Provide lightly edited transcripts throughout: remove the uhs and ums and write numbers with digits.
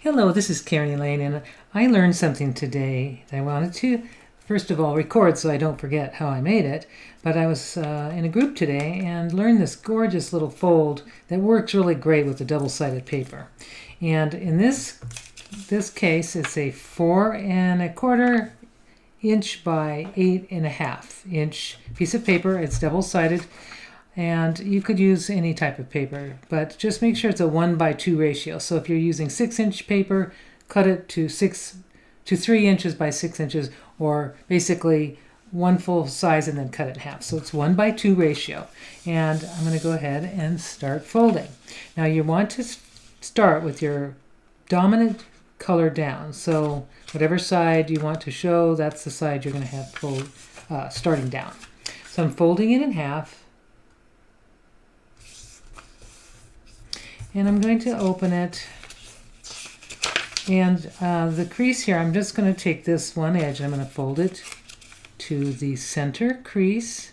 Hello, this is Karen Elaine, and I learned something today that I wanted to, first of all, record so I don't forget how I made it. But I was in a group today and learned this gorgeous little fold that works really great with the double-sided paper. And in this case, it's a 4¼ inch by 8½ inch piece of paper. It's double-sided. And you could use any type of paper, but just make sure it's a 1:2 ratio. So if you're using 6-inch paper, cut it to 3 inches by 6 inches, or basically one full size and then cut it in half. So it's 1:2 ratio. And I'm going to go ahead and start folding. Now you want to start with your dominant color down. So whatever side you want to show, that's the side you're going to have fold, starting down. So I'm folding it in half. And I'm going to open it, and the crease here, I'm just going to take this one edge, I'm going to fold it to the center crease,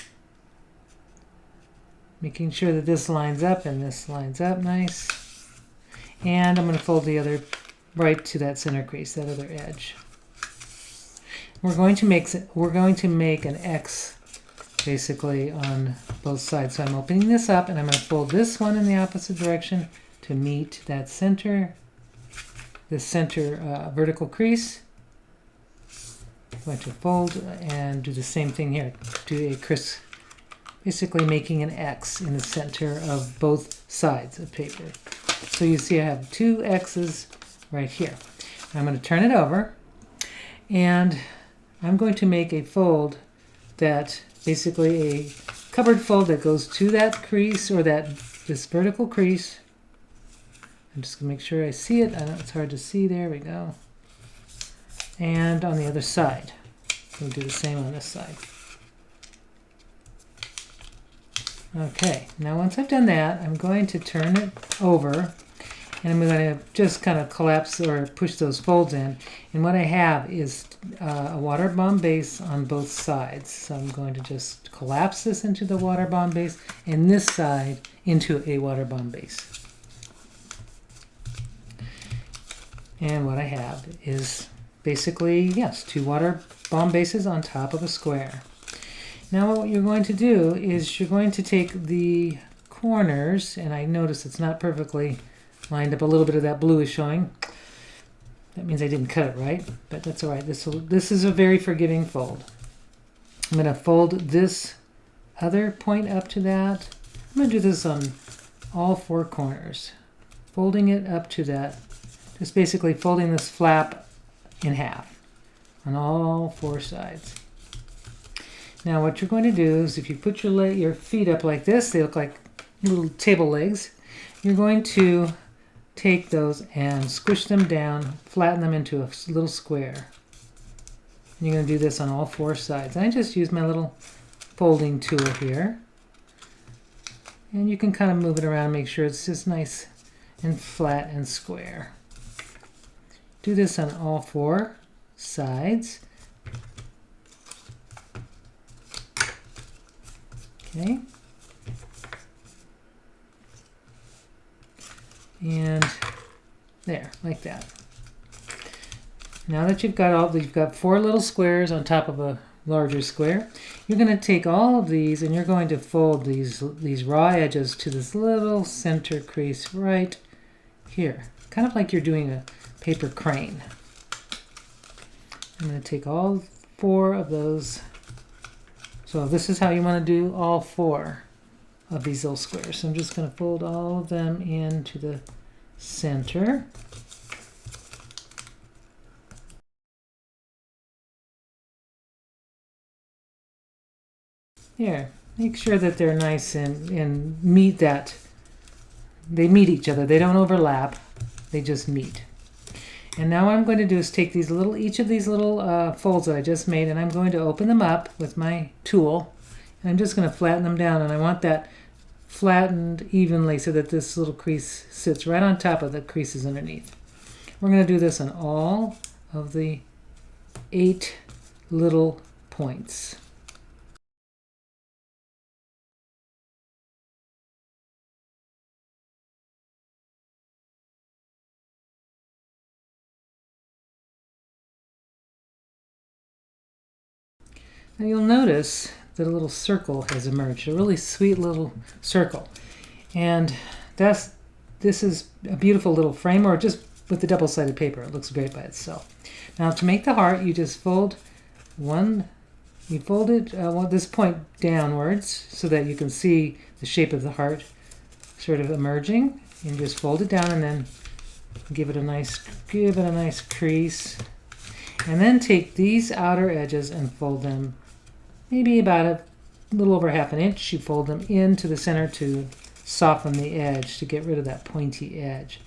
making sure that this lines up and this lines up nice, and I'm going to fold the other right to that center crease, that other edge. We're going to make an X basically on both sides. So I'm opening this up, and I'm going to fold this one in the opposite direction to meet that center, the center vertical crease. I'm going to fold and do the same thing here. Do a criss, basically making an X in the center of both sides of paper. So you see I have 2 X's right here. I'm going to turn it over, and I'm going to make a fold that basically a cupboard fold that goes to that crease, or this vertical crease. I'm just going to make sure I see it. I know it's hard to see. There we go. And on the other side, we'll do the same on this side. Okay, now once I've done that, I'm going to turn it over, and I'm going to just kind of collapse or push those folds in. And what I have is a water bomb base on both sides. So I'm going to just collapse this into the water bomb base, and this side into a water bomb base. And what I have is basically, yes, 2 water bomb bases on top of a square. Now what you're going to do is you're going to take the corners, and I notice it's not perfectly lined up. A little bit of that blue is showing. That means I didn't cut it right, but that's all right. This is a very forgiving fold. I'm going to fold this other point up to that. I'm going to do this on all 4 corners, folding it up to that. Just basically folding this flap in half on all 4 sides. Now what you're going to do is, if you put your feet up like this, they look like little table legs. You're going to take those and squish them down, flatten them into a little square. And you're going to do this on all 4 sides. And I just use my little folding tool here. And you can kind of move it around and make sure it's just nice and flat and square. Do this on all 4 sides. Okay. And there, like that. Now that you've got 4 little squares on top of a larger square, you're going to take all of these and you're going to fold these raw edges to this little center crease right here, kind of like you're doing a paper crane. I'm going to take all 4 of those. So this is how you want to do all 4 of these little squares. So I'm just going to fold all of them into the center. There. Make sure that they're nice and meet that. They meet each other. They don't overlap. They just meet. And now what I'm going to do is take each of these little folds that I just made, and I'm going to open them up with my tool, and I'm just going to flatten them down, and I want that flattened evenly so that this little crease sits right on top of the creases underneath. We're going to do this on all of the 8 little points. Now you'll notice that a little circle has emerged, a really sweet little circle. And this is a beautiful little frame, or just with the double-sided paper. It looks great by itself. Now to make the heart, you just fold this point downwards so that you can see the shape of the heart sort of emerging. And just fold it down and then give it a nice crease. And then take these outer edges and fold them maybe about a little over half an inch. You fold them into the center to soften the edge, to get rid of that pointy edge.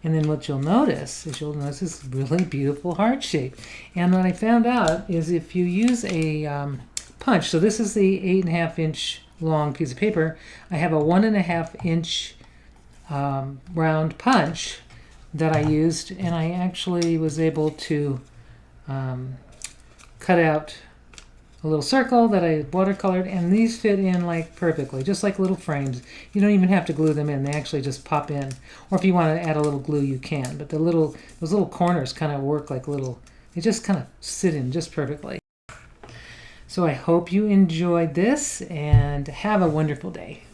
And then what you'll notice is this really beautiful heart shape. And what I found out is if you use a punch, so this is the 8.5 inch long piece of paper. I have a 1.5 inch round punch that I used, and I actually was able to cut out a little circle that I watercolored, and these fit in like perfectly, just like little frames. You don't even have to glue them in; they actually just pop in. Or if you want to add a little glue, you can. But those little corners kind of work like they just kind of sit in just perfectly. So I hope you enjoyed this, and have a wonderful day.